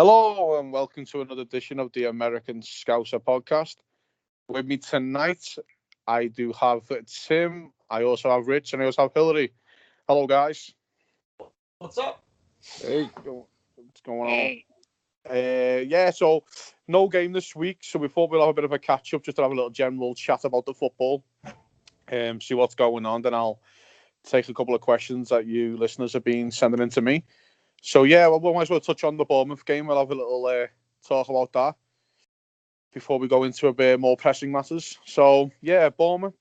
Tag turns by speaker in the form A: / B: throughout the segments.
A: Hello and welcome to another edition of the American Scouser podcast. With me tonight, I do have Tim, I also have Rich, and I also have Hilary. Hello, guys.
B: What's up?
A: Hey, what's going on? So no game this week, so we thought we'd have a bit of a catch up just to have a little general chat about the football, see what's going on. Then I'll take a couple of questions that you listeners have been sending in to me. So we might as well touch on the Bournemouth game. We'll have a little talk about that before we go into a bit more pressing matters. So Bournemouth,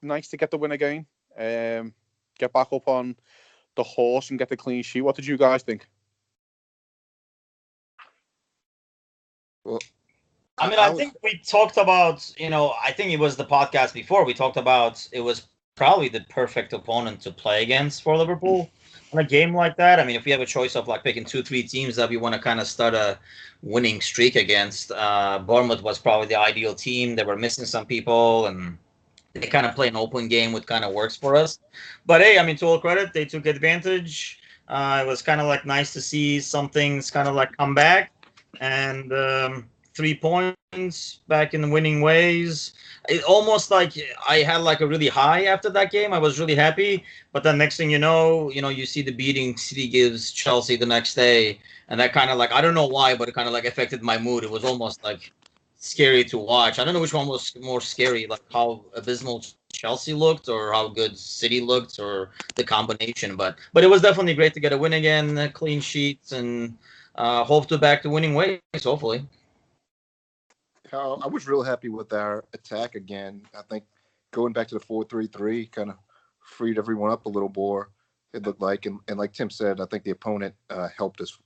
A: nice to get the win again. Get back up on the horse and get the clean sheet. What did you guys think?
B: Well, I think we talked about, I think it was the podcast before, we talked about it was probably the perfect opponent to play against for Liverpool on a game like that. I mean, if we have a choice of like picking 2-3 teams that we want to kind of start a winning streak against, Bournemouth was probably the ideal team. They were missing some people, and they kind of play an open game, which kind of works for us. But hey, I mean, to all credit, they took advantage. It was kind of like nice to see some things kind of like come back, and 3 points back in the winning ways. It almost like I had like a really high after that game. I was really happy, but then next thing you know, you see the beating City gives Chelsea the next day, and that kind of like, I don't know why, but it kind of like affected my mood. It was almost like scary to watch. I don't know which one was more scary, like how abysmal Chelsea looked or how good City looked, or the combination. But it was definitely great to get a win again, clean sheets, and hope to back to winning ways, hopefully.
C: I was real happy with our attack again. I think going back to the 4-3-3 kind of freed everyone up a little more, it looked like. And like Tim said, I think the opponent helped us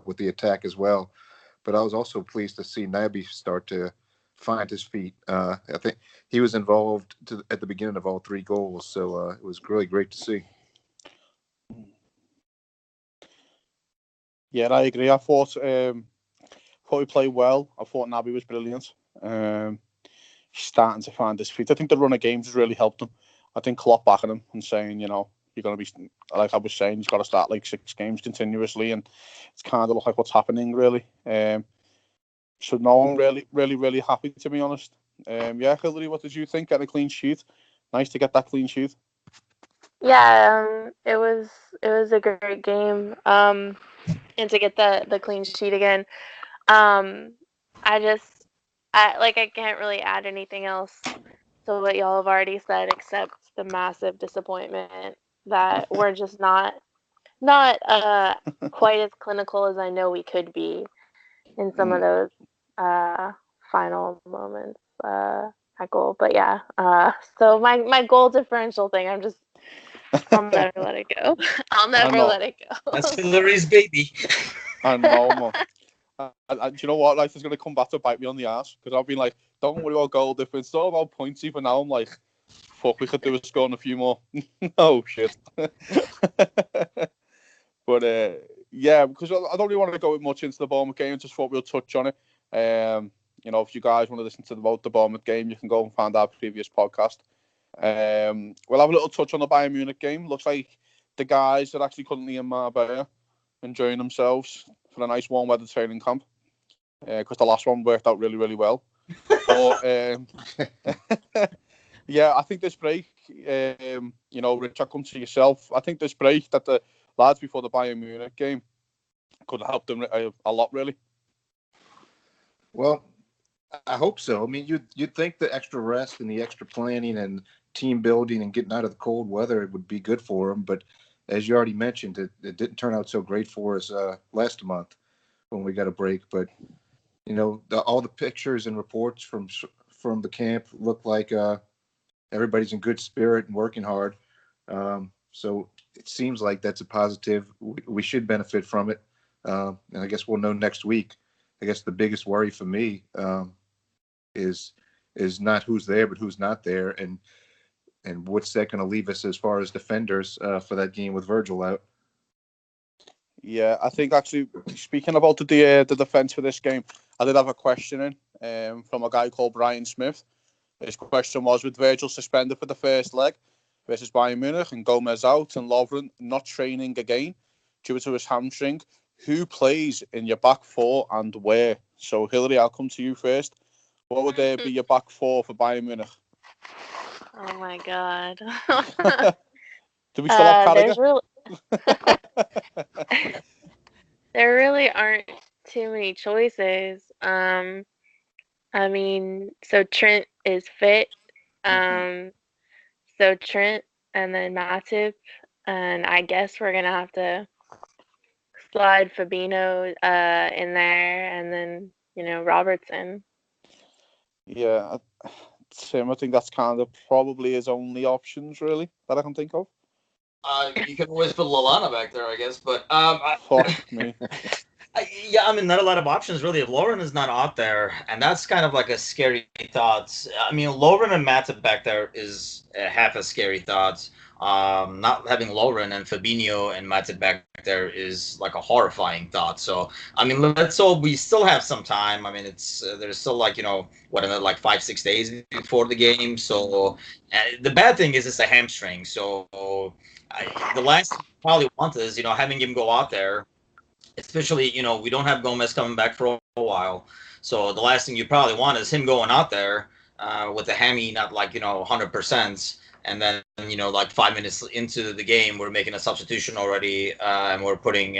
C: with the attack as well. But I was also pleased to see Naby start to find his feet. I think he was involved at the beginning of all 3 goals. So it was really great to see.
A: Yeah, I agree. I thought we played well. I thought Naby was brilliant. Starting to find his feet. I think the run of games has really helped him. I think Klopp backing him and saying, you're going to be, like I was saying, he's got to start like 6 games continuously, and it's kind of look like what's happening, really. So no, I'm really, really, really happy, to be honest. Hilary, what did you think? Get a clean sheet. Nice to get that clean sheet.
D: Yeah, it was a great game. And to get the clean sheet again. I can't really add anything else to what y'all have already said, except the massive disappointment that we're just not quite as clinical as I know we could be in some of those final moments at goal. But yeah, so my goal differential thing, I'll never let it go. I'll never let it go.
B: That's Hilary's baby.
A: I know, man. Do you know what? Life is going to come back to bite me on the ass, because I've been like, don't worry about goal difference. It's all about points. Even now, I'm like, fuck, we could do a score and a few more. Oh, shit. But, because I don't really want to go much into the Bournemouth game. I just thought we'll touch on it. If you guys want to listen to the Bournemouth game, you can go and find our previous podcast. We'll have a little touch on the Bayern Munich game. Looks like the guys are actually currently in Marbella, enjoying themselves for a nice warm weather training camp, because the last one worked out really, really well. But I think this break, Rich, I'll come to yourself. I think this break that the lads before the Bayern Munich game could have helped them a lot, really.
C: Well, I hope so. I mean, you'd think the extra rest and the extra planning and team building and getting out of the cold weather would be good for them, but as you already mentioned, it didn't turn out so great for us last month when we got a break. But all the pictures and reports from the camp look like everybody's in good spirit and working hard. So it seems like that's a positive. We should benefit from it, and I guess we'll know next week. I guess the biggest worry for me is not who's there, but who's not there, and what's that going to leave us as far as defenders for that game with Virgil out?
A: Yeah, I think actually, speaking about the defence for this game, I did have a question in from a guy called Brian Smith. His question was, with Virgil suspended for the first leg versus Bayern Munich and Gomez out and Lovren not training again due to his hamstring, who plays in your back four and where? So, Hilary, I'll come to you first. What would be your back four for Bayern Munich?
D: Oh my god.
A: Do we still have Carragher?
D: There really aren't too many choices. I mean, so Trent is fit. So Trent and then Matip, and I guess we're gonna have to slide Fabinho in there, and then Robertson.
A: Yeah, Tim, I think that's kind of probably his only options really that I can think of.
B: You can always put Lallana back there, I guess, but
A: fuck me.
B: Yeah, I mean, not a lot of options really. If Lauren is not out there, and that's kind of like a scary thought. I mean, Lauren and Matip back there is half a scary thought. Not having Lauren and Fabinho and Matip back there is like a horrifying thought. So, I mean, let's hope we still have some time. I mean, it's there's still like another like 5-6 days before the game. So, the bad thing is it's a hamstring. So, the last thing we probably want is having him go out there. Especially, we don't have Gomez coming back for a while. So the last thing you probably want is him going out there with the hammy not like, 100%. And then, like 5 minutes into the game, we're making a substitution already and we're putting,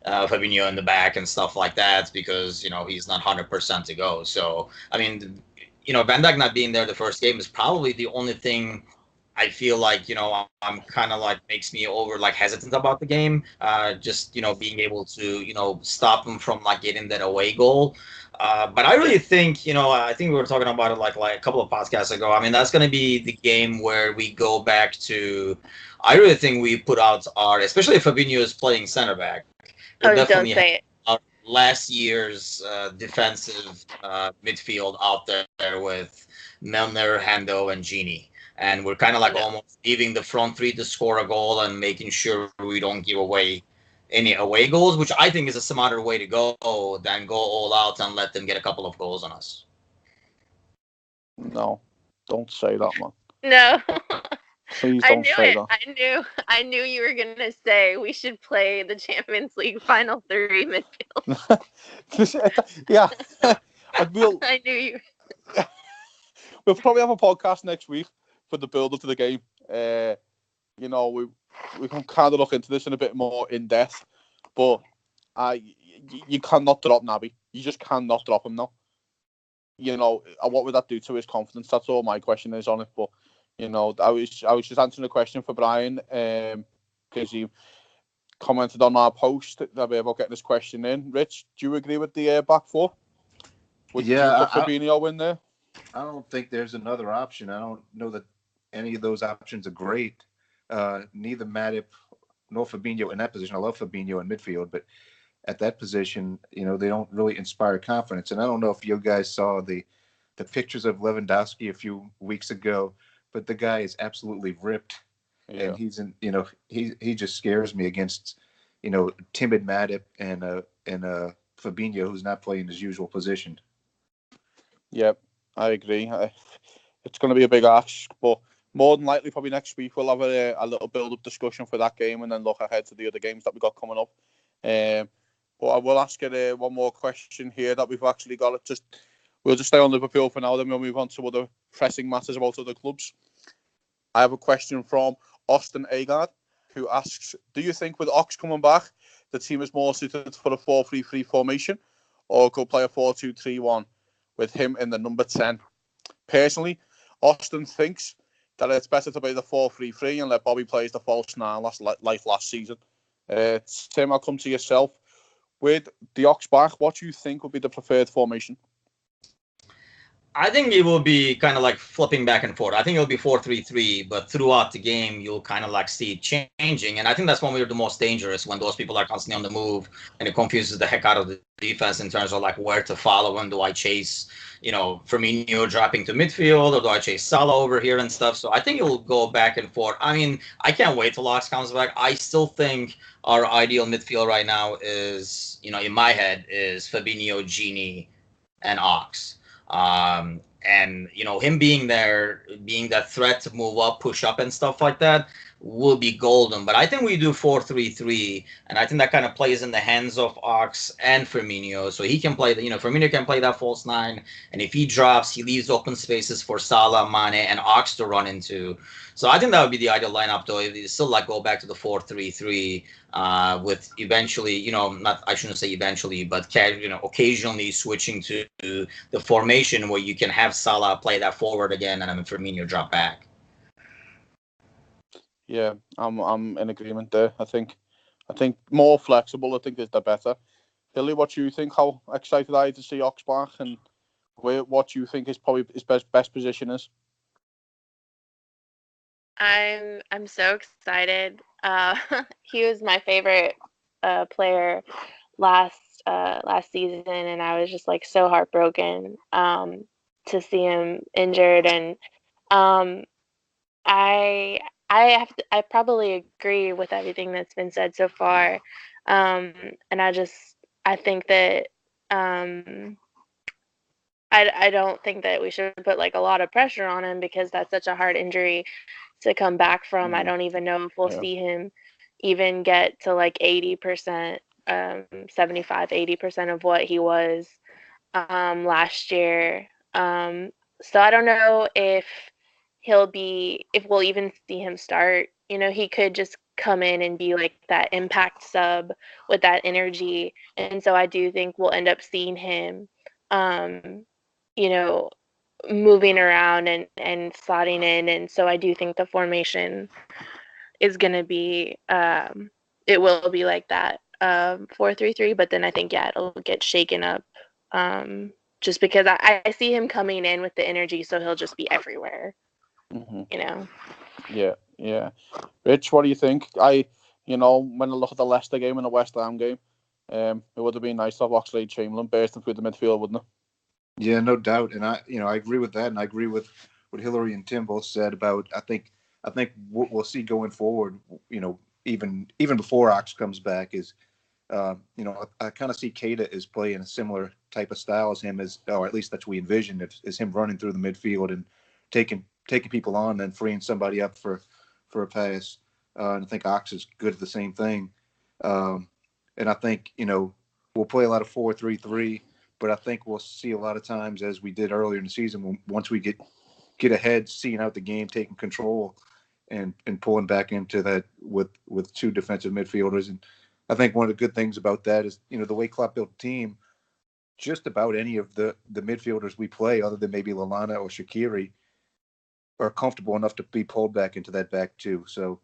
B: Fabinho in the back and stuff like that because, he's not 100% to go. So, I mean, Van Dijk not being there the first game is probably the only thing I feel like, I'm kind of like makes me over like hesitant about the game. Just, being able to, stop them from like getting that away goal. But I really think, I think we were talking about it like a couple of podcasts ago. I mean, that's going to be the game where we go back to, I really think we put out especially if Fabinho is playing center back.
D: Oh, don't say it.
B: Last year's defensive midfield out there with Milner, Hendo, and Gini. And we're kind of like almost leaving the front three to score a goal and making sure we don't give away any away goals, which I think is a smarter way to go than go all out and let them get a couple of goals on us.
A: No, don't say that, man.
D: No.
A: Please don't say that.
D: I knew you were gonna say we should play the Champions League final three midfield.
A: Yeah.
D: I knew you.
A: We'll probably have a podcast next week for the build up to the game. We can kind of look into this in a bit more in depth, but you cannot drop Naby. You just cannot drop him now. What would that do to his confidence? That's all my question is on it. But I was just answering a question for Brian because he commented on our post about getting this question in. Rich, do you agree with the back four? Would you put Fabinho in there?
C: I don't think there's another option. I don't know that any of those options are great. Neither Matip nor Fabinho in that position. I love Fabinho in midfield, but at that position, they don't really inspire confidence. And I don't know if you guys saw the pictures of Lewandowski a few weeks ago, but the guy is absolutely ripped. Yeah. And he's in, he just scares me against, timid Matip and Fabinho, who's not playing his usual position.
A: Yep, I agree. It's going to be a big ask, but more than likely, probably next week we'll have a little build-up discussion for that game and then look ahead to the other games that we got coming up. But I will ask you one more question here that we've actually got. We'll just stay on Liverpool for now, then we'll move on to other pressing matters about other clubs. I have a question from Austin Agard, who asks, do you think with Ox coming back, the team is more suited for a 4-3-3 formation or could play a 4-2-3-1 with him in the number 10? Personally, Austin thinks that it's better to play the 4-3-3 and let Bobby play as the false 9 like last season. Tim, I'll come to yourself. With the Ox back, what do you think would be the preferred formation?
B: I think it will be kind of like flipping back and forth. I think it'll be 4-3-3, but throughout the game, you'll kind of like see it changing. And I think that's when we're the most dangerous, when those people are constantly on the move and it confuses the heck out of the defense in terms of like where to follow and do I chase, Firmino dropping to midfield or do I chase Salah over here and stuff. So I think it will go back and forth. I mean, I can't wait till Ox comes back. I still think our ideal midfield right now is, in my head, is Fabinho, Gini, and Ox. And him being there, being that threat to move up, push up and stuff like that, will be golden. But I think we do 4-3-3, and I think that kind of plays in the hands of Ox and Firmino. So he can play, Firmino can play that false nine, and if he drops, he leaves open spaces for Salah, Mane, and Ox to run into. So I think that would be the ideal lineup, though. If you still go back to the 4-3-3, with eventually, not, I shouldn't say eventually, but occasionally switching to the formation where you can have Salah play that forward again, and then Firmino drop back.
A: Yeah, I'm in agreement there. I think more flexible. I think is the better. Hilly, what do you think? How excited are you to see Ox back, and what do you think is probably his best position is?
D: I'm so excited. He was my favorite player last season, and I was just so heartbroken to see him injured. And I I probably agree with everything that's been said so far, and I think that I don't think that we should put a lot of pressure on him because that's such a hard injury to come back from. I don't even know if we'll see him even get to 80%, 75, 80% of what he was last year. So I don't know if we'll even see him start. He could just come in and be that impact sub with that energy. And so I do think we'll end up seeing him, you know, moving around and slotting in. And so I do think the formation is going to be, it will be like that, 4-3-3. But then I think, it'll get shaken up. Just because I see him coming in with the energy, so he'll just be everywhere.
A: Mm-hmm. Yeah. Rich, what do you think? When I look at the Leicester game and the West Ham game, it would have been nice to have Oxlade-Chamberlain bursting through the midfield, wouldn't it?
C: Yeah, no doubt. And I agree with that, and I agree with what Hilary and Tim both said about. I think what we'll see going forward, even before Ox comes back, is I kind of see Keita as playing a similar type of style as him, or at least that's what we envision it, is him running through the midfield and taking people on, and then freeing somebody up for a pass. And I think Ox is good at the same thing. And I think we'll play a lot of 4-3-3, but I think we'll see a lot of times, as we did earlier in the season, once we get ahead, seeing out the game, taking control, and pulling back into that with two defensive midfielders. And I think one of the good things about that is, the way Klopp built the team, just about any of the midfielders we play, other than maybe Lallana or Shaqiri, are comfortable enough to be pulled back into that back two. So,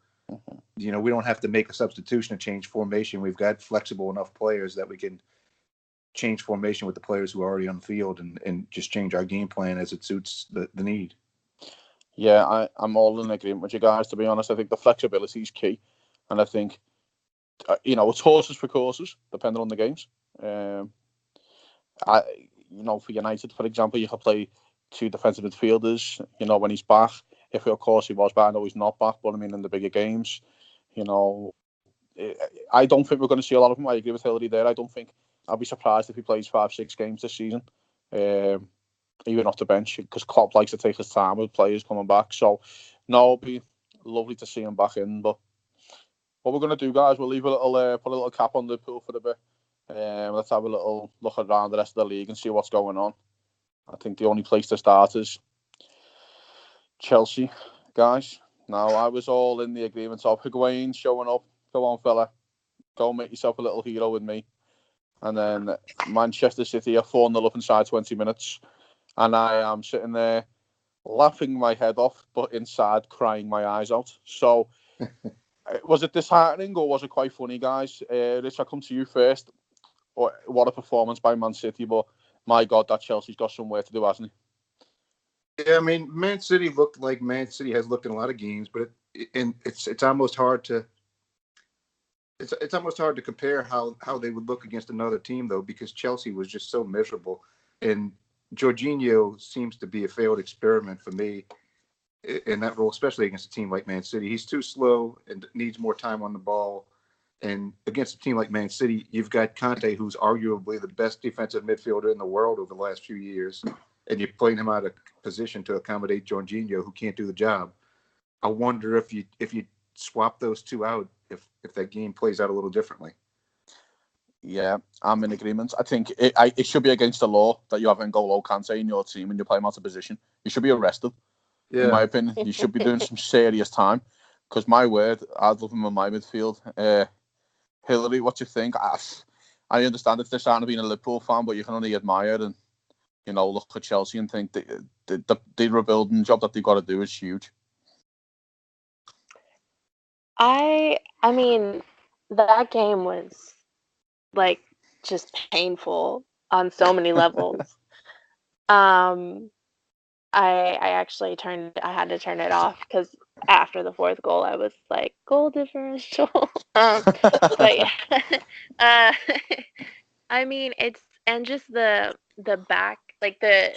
C: we don't have to make a substitution and change formation. We've got flexible enough players that we can change formation with the players who are already on the field and just change our game plan as it suits the need.
A: Yeah, I'm all in agreement with you guys, to be honest. I think the flexibility is key. And I think, it's horses for courses, depending on the games. For United, for example, you can play two defensive midfielders, when he's back. If, of course, he was back, I know he's not back, but in the bigger games, I don't think we're going to see a lot of him. I agree with Hilary there. I'll be surprised if he plays 5-6 games this season, even off the bench, because Klopp likes to take his time with players coming back. So, no, it'll be lovely to see him back in. But what we're going to do, guys, we'll leave put a little cap on Liverpool for a bit. Let's have a little look around the rest of the league and see what's going on. I think the only place to start is Chelsea, guys. Now, I was all in the agreement of Higuain showing up. Go on, fella. Go make yourself a little hero with me. And then Manchester City are 4-0 up inside 20 minutes. And I am sitting there laughing my head off, but inside crying my eyes out. So, was it disheartening or was it quite funny, guys? Rich, I'll come to you first. What a performance by Man City, but my God, that Chelsea's got some work to do, hasn't
C: he? Yeah, Man City looked like Man City has looked in a lot of games, but it's almost hard to it's almost hard to compare how they would look against another team, though, because Chelsea was just so miserable. And Jorginho seems to be a failed experiment for me in that role, especially against a team like Man City. He's too slow and needs more time on the ball. And against a team like Man City, you've got Conte, who's arguably the best defensive midfielder in the world over the last few years, and you're playing him out of position to accommodate Jorginho, who can't do the job. I wonder if you swap those two out if that game plays out a little differently.
A: Yeah, I'm in agreement. I think it should be against the law that you have N'Golo Kante in your team and you play him out of position. You should be arrested. Yeah. In my opinion, you should be doing some serious time. Because my word, I'd love him in my midfield. Hilary, what do you think? I understand if they're starting to be a Liverpool fan, but you can only admire and look at Chelsea and think the rebuilding job that they've got to do is huge.
D: I mean, that game was like just painful on so many levels. I actually I had to turn it off because after the fourth goal, I was like, goal differential. But yeah, I mean, and just the back, like the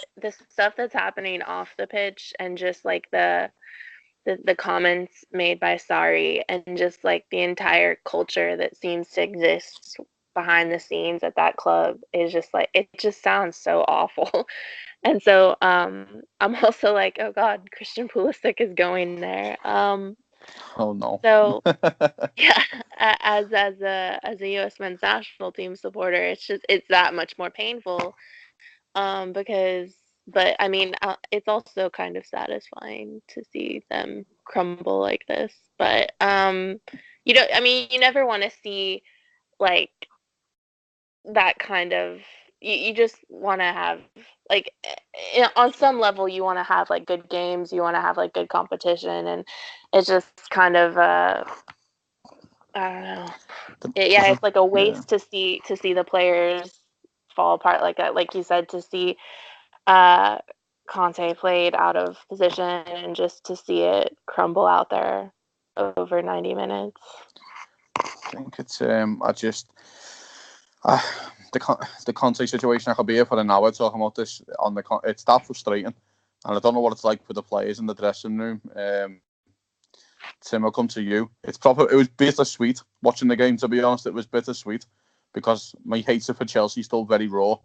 D: stuff that's happening off the pitch, and just like the comments made by Sarri, and just like the entire culture that seems to exist behind the scenes at that club is just like, it just sounds so awful. And so I'm also like, oh God, Christian Pulisic is going there.
A: Oh no.
D: So yeah, as a U.S. men's national team supporter, it's that much more painful. But I mean, it's also kind of satisfying to see them crumble like this. But you never want to see like that kind of. You just want to have like, on some level, you want to have like good games, you want to have like good competition, and it's just kind of I don't know. It's like a waste to see the players fall apart like that. Like you said, to see Conte played out of position, and just to see it crumble out there over 90 minutes.
A: I think it's the Conte situation. I could be here for an hour talking about this. It's that frustrating, and I don't know what it's like for the players in the dressing room. Tim, I'll come to you. It was bittersweet watching the game. To be honest, it was bittersweet because my hatred for Chelsea is still very raw.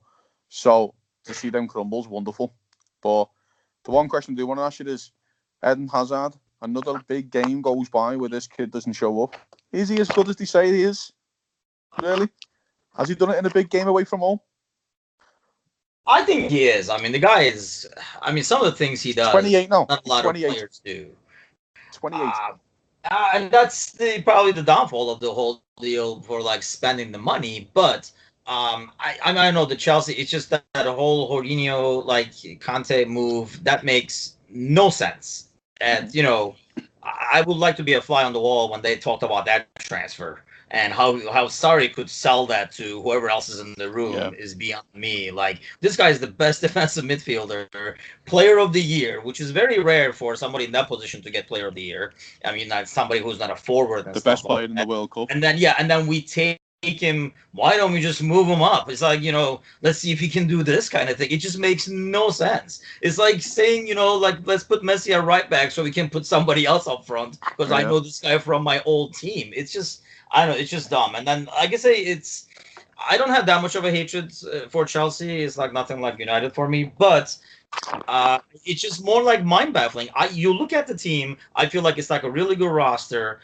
A: So to see them crumble is wonderful. But the one question I do want to ask you is, Eden Hazard, another big game goes by where this kid doesn't show up. Is he as good as they say he is? Really? Has he done it in a big game away from home?
B: I think he is. I mean, the guy is. I mean, some of the things he does,
A: 28 now.
B: Not a lot of players do.
A: 28.
B: And that's probably the downfall of the whole deal for like spending the money. But I know the Chelsea. It's just that whole Jorginho like Conte move that makes no sense. And I would like to be a fly on the wall when they talked about that transfer. And how Sarri could sell that to whoever else is in the room is beyond me. Like, this guy is the best defensive midfielder, player of the year, which is very rare for somebody in that position to get player of the year. I mean, not somebody who's not a forward. And
A: the best player in the World Cup.
B: And then we take him. Why don't we just move him up? It's like, let's see if he can do this kind of thing. It just makes no sense. It's like saying, like, let's put Messi at right back so we can put somebody else up front because I know this guy from my old team. It's just. I don't know, it's just dumb. And then I can say I don't have that much of a hatred for Chelsea. It's like nothing like United for me, but it's just more like mind-baffling. You look at the team, I feel like it's like a really good roster,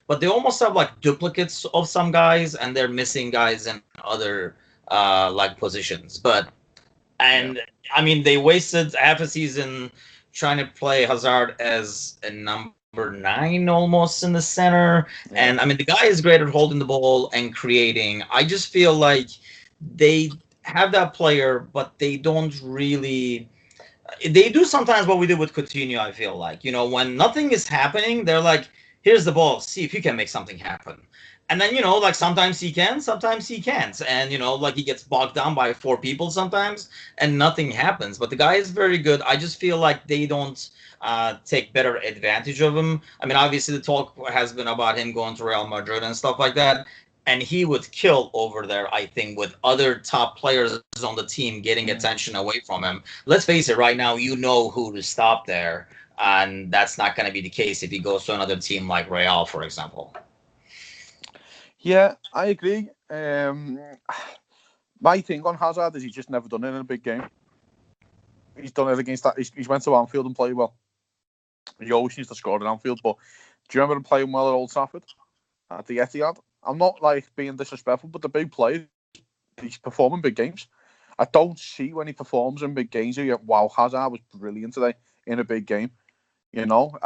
B: but they almost have like duplicates of some guys, and they're missing guys in other like positions. I mean, they wasted half a season trying to play Hazard as a number 9 almost in the center. And I mean, the guy is great at holding the ball and creating. I just feel like they have that player, but they don't really. They do sometimes what we did with Coutinho, I feel like. When nothing is happening, they're like, here's the ball, see if you can make something happen. And then, like sometimes he can, sometimes he can't. And, like he gets bogged down by 4 people sometimes and nothing happens. But the guy is very good. I just feel like they don't take better advantage of him. I mean, obviously the talk has been about him going to Real Madrid and stuff like that. And he would kill over there, I think, with other top players on the team getting attention away from him. Let's face it, right now, who to stop there. And that's not going to be the case if he goes to another team like Real, for example.
A: Yeah, I agree. My thing on Hazard is he's just never done it in a big game. He's done it against that. He's went to Anfield and played well. He always needs to score at Anfield, but Do you remember him playing well at Old Trafford? At the Etihad? I'm not like being disrespectful, but the big players, he's performing big games. I don't see when he performs in big games. Wow, Hazard was brilliant today in a big game. You know,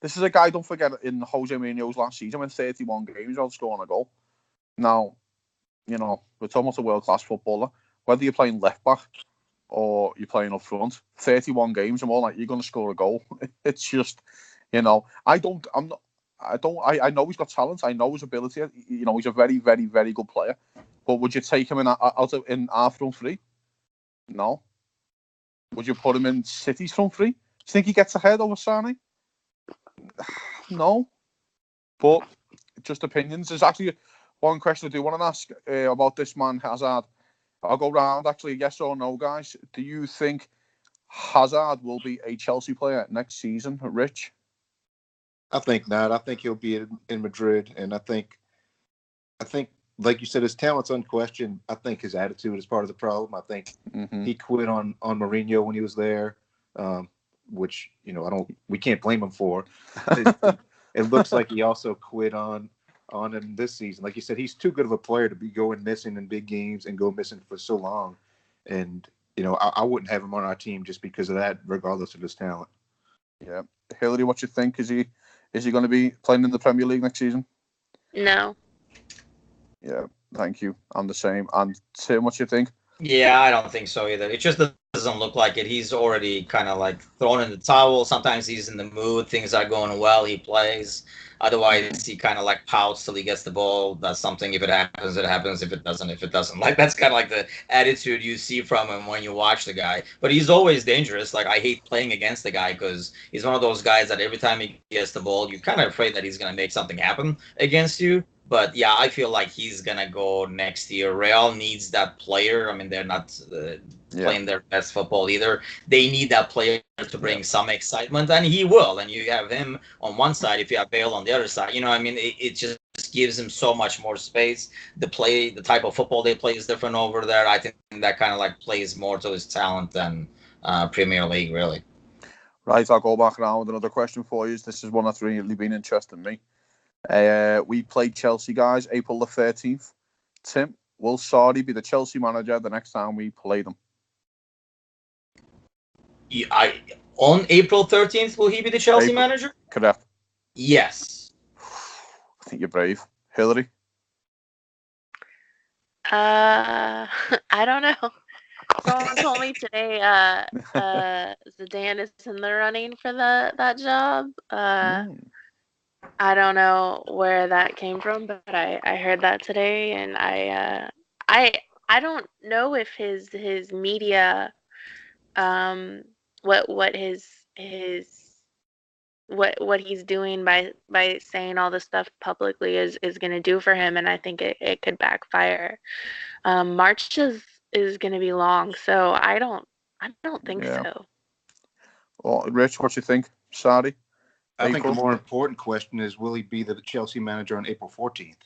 A: this is a guy, don't forget, in Jose Mourinho's last season, when 31 games without scoring a goal. Now, you know, we're talking about a world-class footballer. Whether you're playing left-back or you're playing up front, 31 games, I'm all like, you're going to score a goal. It's just, you know, I know he's got talent. I know his ability. You know, he's a very, very, very good player. But would you take him in our front three? No. Would you put him in City's front three? Do you think he gets ahead over Sane? No. But just opinions. There's actually one question I do want to ask about this man, Hazard. I'll go round, actually, yes or no, guys. Do you think Hazard will be a Chelsea player next season, Rich?
C: I think not. I think he'll be in Madrid, and I think, like you said, his talent's unquestioned. I think his attitude is part of the problem. I think he quit on Mourinho when he was there, which, you know, we can't blame him for. It looks like he also quit on him this season. Like you said, he's too good of a player to be going missing in big games and go missing for so long. And, you know, I wouldn't have him on our team just because of that, regardless of his talent.
A: Yeah. Hilary, what you think? Is he going to be playing in the Premier League next season?
D: No.
A: Yeah, thank you. I'm the same. And Tim, what you think?
B: Yeah, I don't think so either. It just doesn't look like it. He's already kind of like thrown in the towel. Sometimes he's in the mood. Things are going well. He plays. Otherwise, he kind of like pouts till he gets the ball. That's something. If it happens, it happens. If it doesn't, it doesn't. Like, that's kind of like the attitude you see from him when you watch the guy. But he's always dangerous. Like, I hate playing against the guy because he's one of those guys that every time he gets the ball, you're kind of afraid that he's going to make something happen against you. But yeah, I feel like he's gonna go next year. Real needs that player. I mean, they're not playing their best football either. They need that player to bring some excitement, and he will. And you have him on one side, if you have Bale on the other side. You know, I mean, it just gives him so much more space. The type of football they play is different over there. I think that kind of like plays more to his talent than Premier League, really.
A: Right, I'll go back around with another question for you. This is one that's really been interesting to me. We play Chelsea, guys, April the 13th. Tim, will Sarri be the Chelsea manager the next time we play them?
B: On April 13th, will he be the Chelsea manager?
A: Correct.
B: Yes.
A: I think you're brave. Hilary?
D: I don't know. Someone told me today Zidane is in the running for that job. I don't know where that came from, but I heard that today, and I don't know if his media, what he's doing by saying all this stuff publicly is going to do for him, and I think it could backfire. March is going to be long, so I don't think so.
A: Well, Rich, what do you think? Sarri?
C: I think the more important question is, will he be the Chelsea manager on April 14th?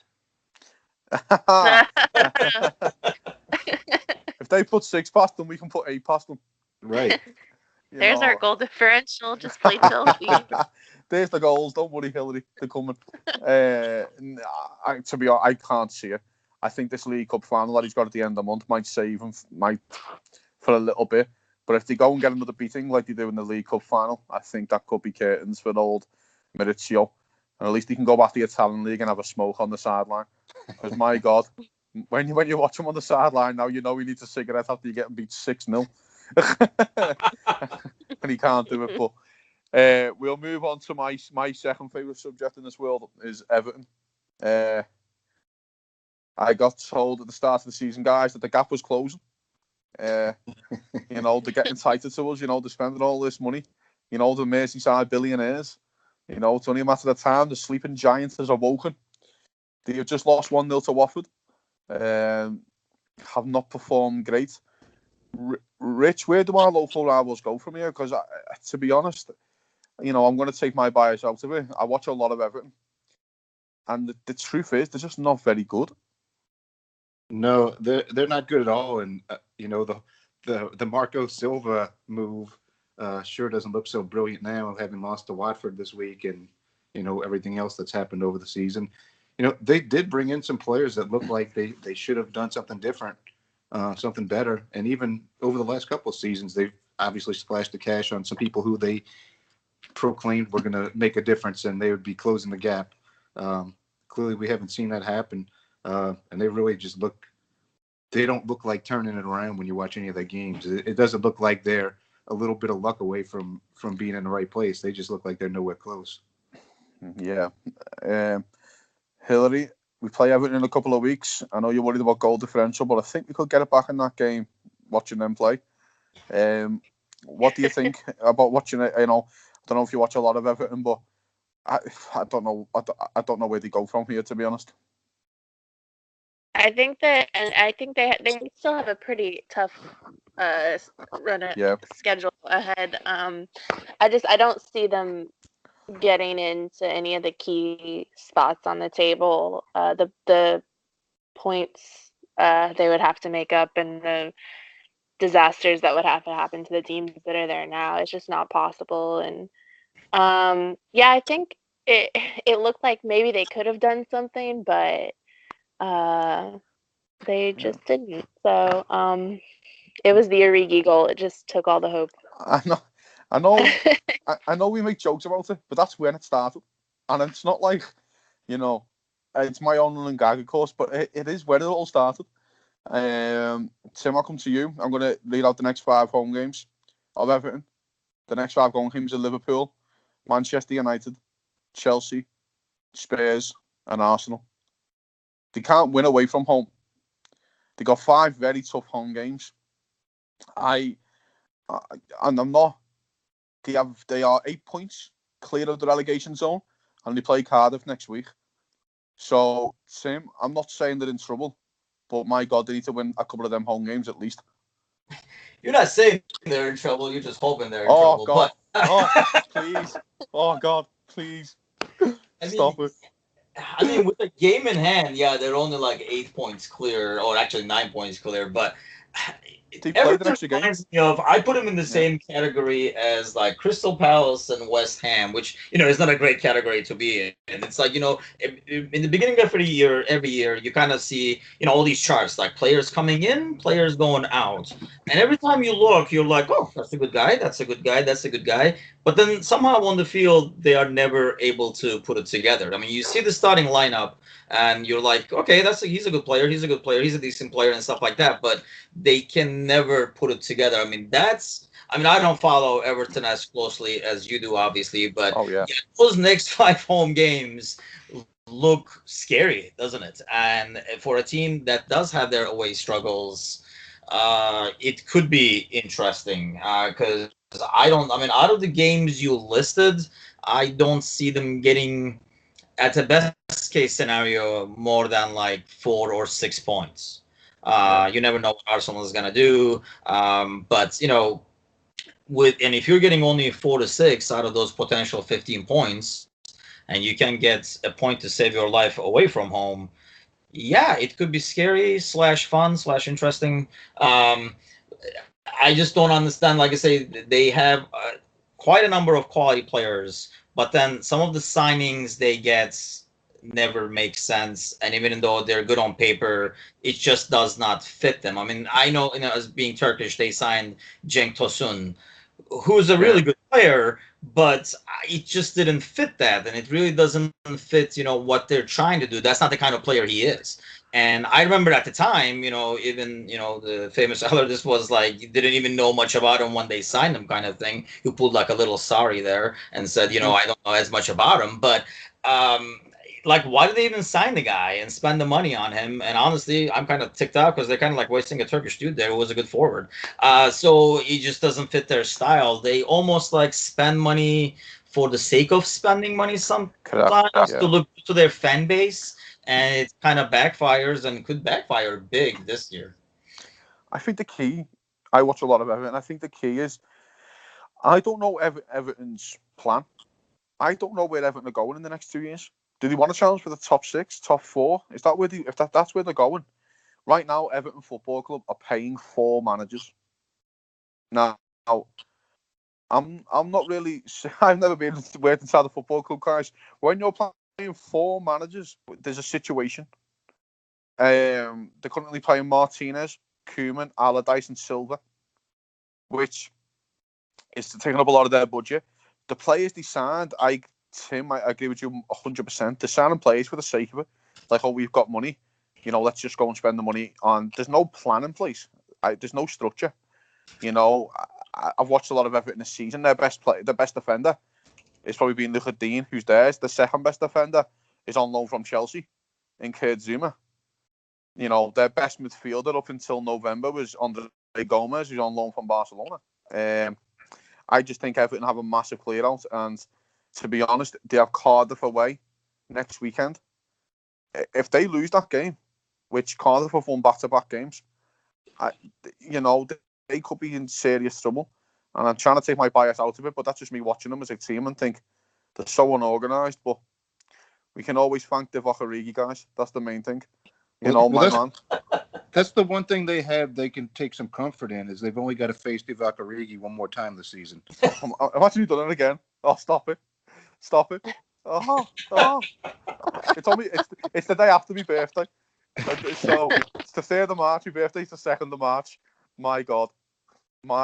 A: If they put 6 past them, we can put 8 past them.
C: Right.
D: There's our goal differential. Just play Chelsea.
A: There's the goals. Don't worry, Hilary. They're coming. To be honest, I can't see it. I think this League Cup final that he's got at the end of the month might save him for a little bit. But if they go and get another beating like they do in the League Cup final, I think that could be curtains for old Maurizio. And at least he can go back to the Italian League and have a smoke on the sideline. Because, my God, when you watch him on the sideline now, you know he needs a cigarette after you get him beat 6-0. And he can't do it. But we'll move on to my second favourite subject in this world is Everton. I got told at the start of the season, guys, that the gap was closing. They're getting tighter to us. They're spending all this money. The Merseyside billionaires. It's only a matter of time. The sleeping giant has awoken. They have just lost 1-0 to Watford. Have not performed great. Rich, where do our local rivals go from here? Because, to be honest, I'm going to take my bias out of it. I watch a lot of Everton. And the truth is, they're just not very good.
C: No, they're not good at all. And, the Marco Silva move sure doesn't look so brilliant now, having lost to Watford this week. And, everything else that's happened over the season. They did bring in some players that look like they should have done something different, something better. And even over the last couple of seasons, they've obviously splashed the cash on some people who they proclaimed were going to make a difference and they would be closing the gap. Clearly, we haven't seen that happen. And they really just they don't look like turning it around when you watch any of their games. It doesn't look like they're a little bit of luck away from being in the right place. They just look like they're nowhere close.
A: Yeah. Hilary, we play Everton in a couple of weeks. I know you're worried about goal differential, but I think we could get it back in that game watching them play. What do you think about watching it? I don't know if you watch a lot of Everton, but I don't know. I don't know where they go from here, to be honest.
D: I think they still have a pretty tough schedule ahead. I don't see them getting into any of the key spots on the table. The points they would have to make up and the disasters that would have to happen to the teams that are there now, it's just not possible. And I think it looked like maybe they could have done something, but they just didn't. So it was the Origi goal. It just took all the hope.
A: I know I know we make jokes about it, but that's when it started. And it's not like, it's my own running gag, of course, but it is where it all started. Tim, I'll come to you. I'm going to read out the next 5 home games of Everton. The next 5 home games are Liverpool, Manchester United, Chelsea, Spurs, and Arsenal. They can't win away from home. They got 5 very tough home games. And I'm not. They are 8 points clear of the relegation zone, and they play Cardiff next week. So, Tim, I'm not saying they're in trouble, but my God, they need to win a couple of them home games at least.
B: You're not saying they're in trouble. You're just hoping they're in trouble.
A: God.
B: But...
A: Please. Oh, God, please. Stop it.
B: I mean, with the game in hand, they're only like 8 points clear, or actually 9 points clear. But Everton reminds me of, I put them in the same category as like Crystal Palace and West Ham, which, is not a great category to be in. And it's like, in the beginning of every year, you kind of see, all these charts, like players coming in, players going out. And every time you look, you're like, oh, that's a good guy, that's a good guy, that's a good guy. But then somehow on the field, they are never able to put it together. I mean, you see the starting lineup, and you're like, okay, he's a good player, he's a decent player and stuff like that. But they can never put it together. I mean, I don't follow Everton as closely as you do, obviously, but those next 5 home games look scary, doesn't it? And for a team that does have their away struggles, it could be interesting because out of the games you listed, I don't see them getting, at the best case scenario, more than like 4 or 6 points. You never know what Arsenal is going to do. But, and if you're getting only 4 to 6 out of those potential 15 points, and you can get a point to save your life away from home, it could be scary / fun / interesting. I just don't understand. Like I say, they have quite a number of quality players, but then some of the signings they get never make sense, and even though they're good on paper, it just does not fit them. I mean, I know, as being Turkish, they signed Cenk Tosun, who's a really good player, but it just didn't fit that, and it really doesn't fit, what they're trying to do. That's not the kind of player he is. And I remember at the time, even, the famous this was like, you didn't even know much about him when they signed him, kind of thing. Who pulled like a little sorry there and said, I don't know as much about him, but like, why did they even sign the guy and spend the money on him? And honestly, I'm kind of ticked off because they're kind of like wasting a Turkish dude there who was a good forward. So he just doesn't fit their style. They almost like spend money for the sake of spending money sometimes to look to their fan base, and it kind of backfires and could backfire big this year.
A: I think the key, I watch a lot of Everton, I think the key is, I don't know Everton's plan. I don't know where Everton are going in the next 2 years. Do they want to challenge for the top 6, top 4? Is that where that's where they're going? Right now, Everton Football Club are paying 4 managers. Now, I'm not really. I've never been worked inside the football club, guys. When you're playing 4 managers, there's a situation. They're currently playing Martinez, Koeman, Allardyce, and Silva, which is taking up a lot of their budget. The players they signed, Tim, I agree with you 100%. They're signing players for the sake of it. Like, oh, we've got money, let's just go and spend the money on. There's no plan in place. There's no structure. I've watched a lot of Everton this season. Their best defender is probably been Luca Dean, who's theirs. The second best defender is on loan from Chelsea, in Kurt Zouma. Their best midfielder up until November was Andre Gomez, who's on loan from Barcelona. I just think Everton have a massive clear out, and to be honest, they have Cardiff away next weekend. If they lose that game, which Cardiff have won back-to-back games, they could be in serious trouble. And I'm trying to take my bias out of it, but that's just me watching them as a team and think they're so unorganised. But we can always thank the Origi guys. That's the main thing. My man.
C: That's the one thing they have they can take some comfort in, is they've only got to face Divock Origi one more time this season.
A: Imagine you've done it again. Oh, stop it. Oh. It's the day after my birthday. So it's the 3rd of March. My birthday's the 2nd of March. My God. Do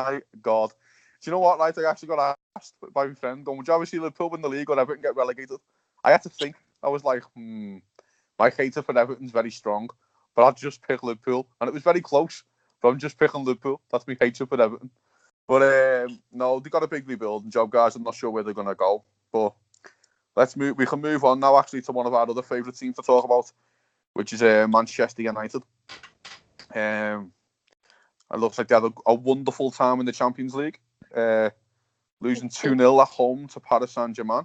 A: you know what? Right, I actually got asked by my friend, would you ever see Liverpool win the league or Everton get relegated? I had to think. I was like, my hatred for Everton's very strong, but I'll just pick Liverpool. And it was very close, but I'm just picking Liverpool. That's my hatred for Everton. But no, they got a big rebuilding job, guys. I'm not sure where they're going to go. But let's move. We can move on now, actually, to one of our other favourite teams to talk about, which is Manchester United. It looks like they had a wonderful time in the Champions League, losing 2-0 at home to Paris Saint-Germain.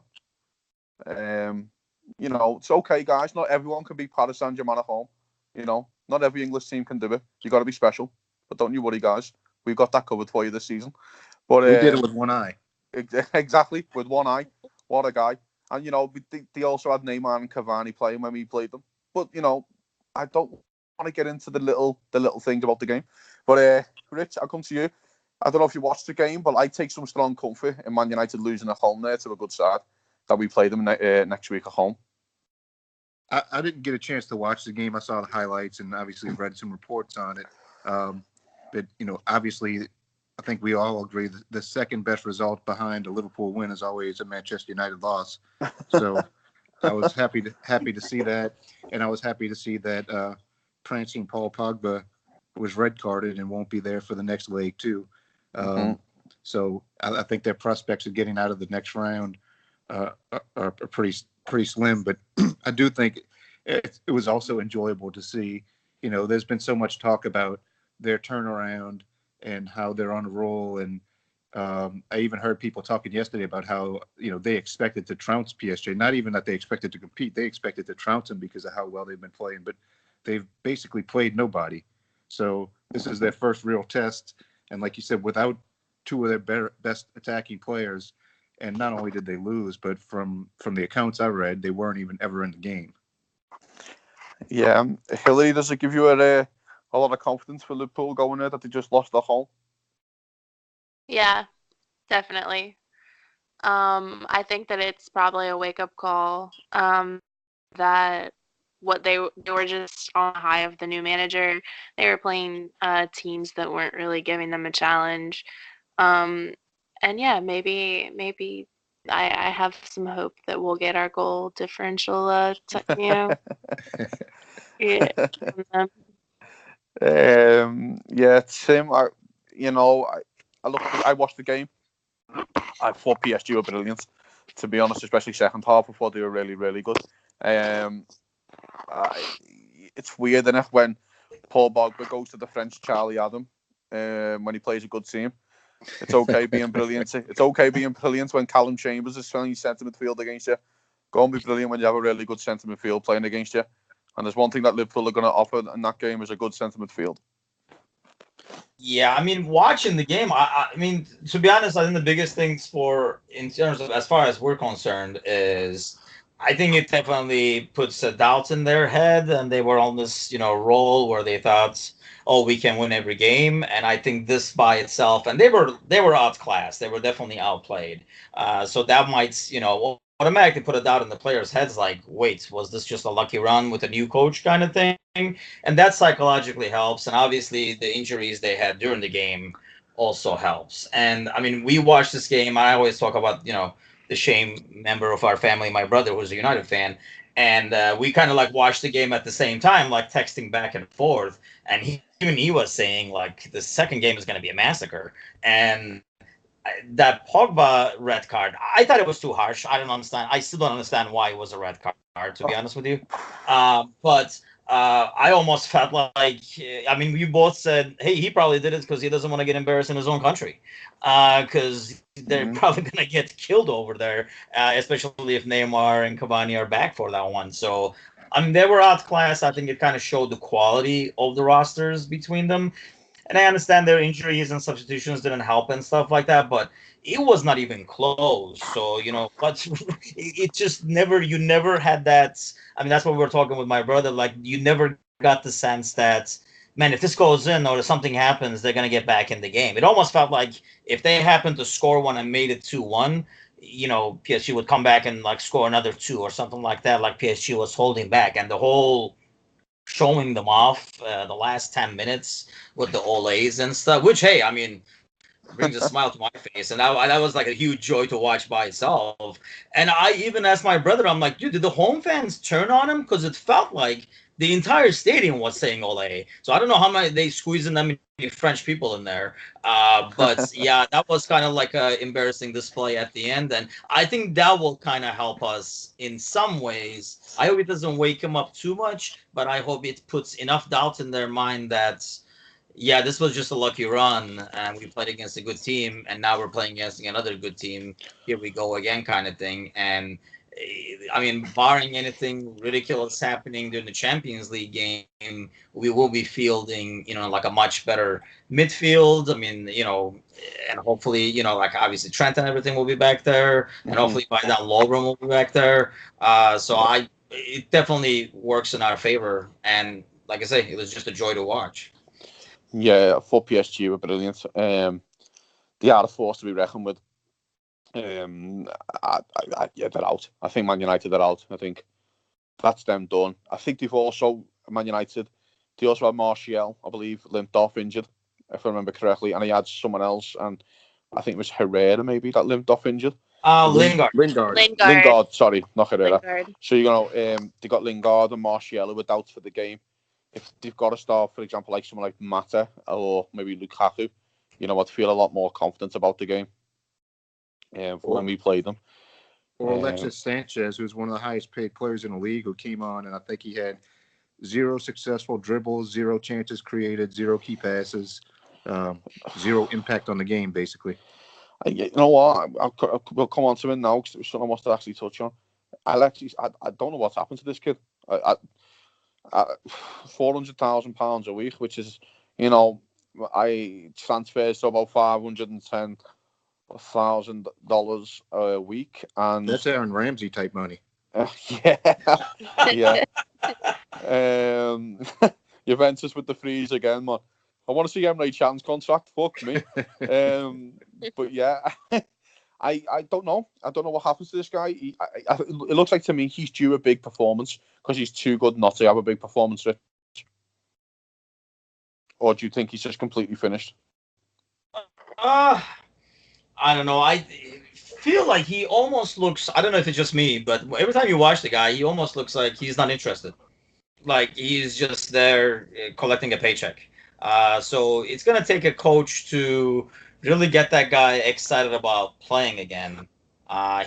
A: It's okay, guys. Not everyone can beat Paris Saint-Germain at home. Not every English team can do it. You got to be special. But don't you worry, guys. We've got that covered for you this season. But
C: we did it with one eye.
A: Exactly, with one eye. What a guy. And, they also had Neymar and Cavani playing when we played them. But, I don't want to get into the little things about the game. But, Rich, I'll come to you. I don't know if you watched the game, but I take some strong comfort in Man United losing at home there to a good side that we play them next week at home.
C: I didn't get a chance to watch the game. I saw the highlights and obviously read some reports on it. But, obviously, I think we all agree that the second best result behind a Liverpool win is always a Manchester United loss. So I was happy to see that. And I was happy to see that prancing Paul Pogba was red carded and won't be there for the next leg too. So I think their prospects of getting out of the next round are pretty slim. But I do think it was also enjoyable to see. There's been so much talk about their turnaround and how they're on a roll. And I even heard people talking yesterday about how they expected to trounce PSG. Not even that they expected to compete; they expected to trounce them because of how well they've been playing. But they've basically played nobody. So this is their first real test. And like you said, without two of their best attacking players, and not only did they lose, but from the accounts I read, they weren't even ever in the game.
A: Yeah, Hilary, does it give you a lot of confidence for Liverpool going there that they just lost at home?
D: Yeah, definitely. I think that it's probably a wake-up call that what they were just on the high of the new manager. They were playing teams that weren't really giving them a challenge. And yeah, maybe I have some hope that we'll get our goal differential. Yeah.
A: Yeah, Tim. I watched the game. I thought PSG were brilliant, to be honest, especially second half. I thought they were really, really good. It's weird enough when Paul Pogba goes to the French Charlie Adam when he plays a good team. It's okay being brilliant. It's okay being brilliant when Callum Chambers is playing centre midfield against you. Go and be brilliant when you have a really good centre midfield playing against you. And there's one thing that Liverpool are going to offer in that game is a good centre midfield.
B: Yeah, I mean, watching the game, I mean, to be honest, I think the biggest things in terms of, as far as we're concerned, is I think it definitely puts a doubt in their head, and they were on this, roll where they thought, "Oh, we can win every game." And I think this by itself, and they were outclassed. They were definitely outplayed. So that might, automatically put a doubt in the players' heads, like, "Wait, was this just a lucky run with a new coach kind of thing?" And that psychologically helps. And obviously, the injuries they had during the game also helps. And I mean, we watched this game. I always talk about, the Shane member of our family, my brother, who's a United fan, and we kind of like watched the game at the same time, like texting back and forth. And even he was saying like the second game is going to be a massacre. And that Pogba red card, I thought it was too harsh. I don't understand. I still don't understand why it was a red card, to be honest with you. But I almost felt like, I mean, we both said, hey, he probably did it because he doesn't want to get embarrassed in his own country. Because they're probably going to get killed over there, especially if Neymar and Cavani are back for that one. So, I mean, they were outclassed. I think it kind of showed the quality of the rosters between them. And I understand their injuries and substitutions didn't help and stuff like that, but it was not even close. So, but it just you never had that. I mean, that's what we were talking with my brother. Like, you never got the sense that, man, if this goes in or if something happens, they're going to get back in the game. It almost felt like if they happened to score one and made it 2-1, PSG would come back and like score another two or something like that, like PSG was holding back. And the whole showing them off the last 10 minutes with the Olays and stuff, which, hey, I mean, brings a smile to my face. And that was like a huge joy to watch by itself. And I even asked my brother, I'm like, dude, did the home fans turn on him? Because it felt like the entire stadium was saying Olay. So I don't know how many they squeezed in that many French people in there. But yeah, that was kind of like a embarrassing display at the end. And I think that will kind of help us in some ways. I hope it doesn't wake them up too much, but I hope it puts enough doubt in their mind that, yeah, this was just a lucky run, and we played against a good team, and now we're playing against another good team. Here we go again, kind of thing. And I mean, barring anything ridiculous happening during the Champions League game, we will be fielding, like a much better midfield. I mean, and hopefully, like obviously Trent and everything will be back there, and hopefully by then Lovren will be back there. So it definitely works in our favor, and like I say, it was just a joy to watch.
A: Yeah, I thought PSG were brilliant. They are a force to be reckoned with. Yeah, they're out. I think Man United are out. I think that's them done. I think they've also, Man United, they also had Martial, I believe, limped off injured, if I remember correctly, and he had someone else, and I think it was Herrera maybe that limped off injured.
C: Lingard.
A: Sorry, not Herrera.
D: Lingard.
A: So they got Lingard and Martial who were doubts for the game. If they've got to start, for example, like someone like Mata or maybe Lukaku, I'd feel a lot more confident about the game. When we played them.
C: Or Alexis Sanchez, who's one of the highest paid players in the league, who came on, and I think he had 0 successful dribbles, 0 chances created, 0 key passes, 0 impact on the game, basically.
A: You know what? We'll come on to it now because it was something I wanted to actually touch on. I don't know what's happened to this kid. £400,000 a week, which is, I transfers to about $510,000 a week, and
C: that's Aaron Ramsey type money.
A: Yeah. Juventus with the freeze again, man. I want to see Emre Can's contract. Fuck me. But yeah, I don't know. I don't know what happens to this guy. It looks like to me he's due a big performance because he's too good not to have a big performance. Rich. Or do you think he's just completely finished?
B: I don't know. I feel like he almost looks, I don't know if it's just me, but every time you watch the guy, he almost looks like he's not interested. Like he's just there collecting a paycheck. So it's going to take a coach to really get that guy excited about playing again.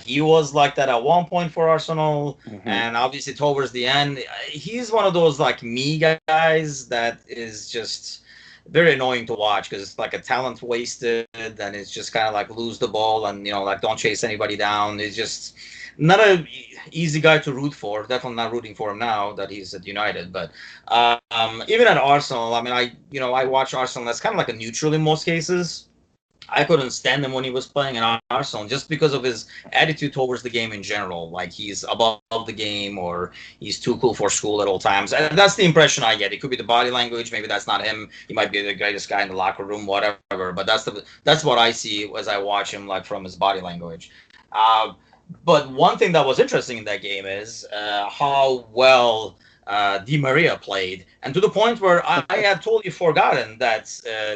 B: He was like that at one point for Arsenal, and obviously towards the end, he's one of those like me guys that is just very annoying to watch because it's like a talent wasted, and it's just kind of like lose the ball and like don't chase anybody down. It's just not a easy guy to root for. Definitely not rooting for him now that he's at United. But even at Arsenal, I mean, I watch Arsenal as kind of like a neutral in most cases. I couldn't stand him when he was playing in Arsenal just because of his attitude towards the game in general. Like he's above the game or he's too cool for school at all times. And that's the impression I get. It could be the body language. Maybe that's not him. He might be the greatest guy in the locker room, whatever. But that's what I see as I watch him, like from his body language. But one thing that was interesting in that game is how well Di Maria played, and to the point where I had totally forgotten that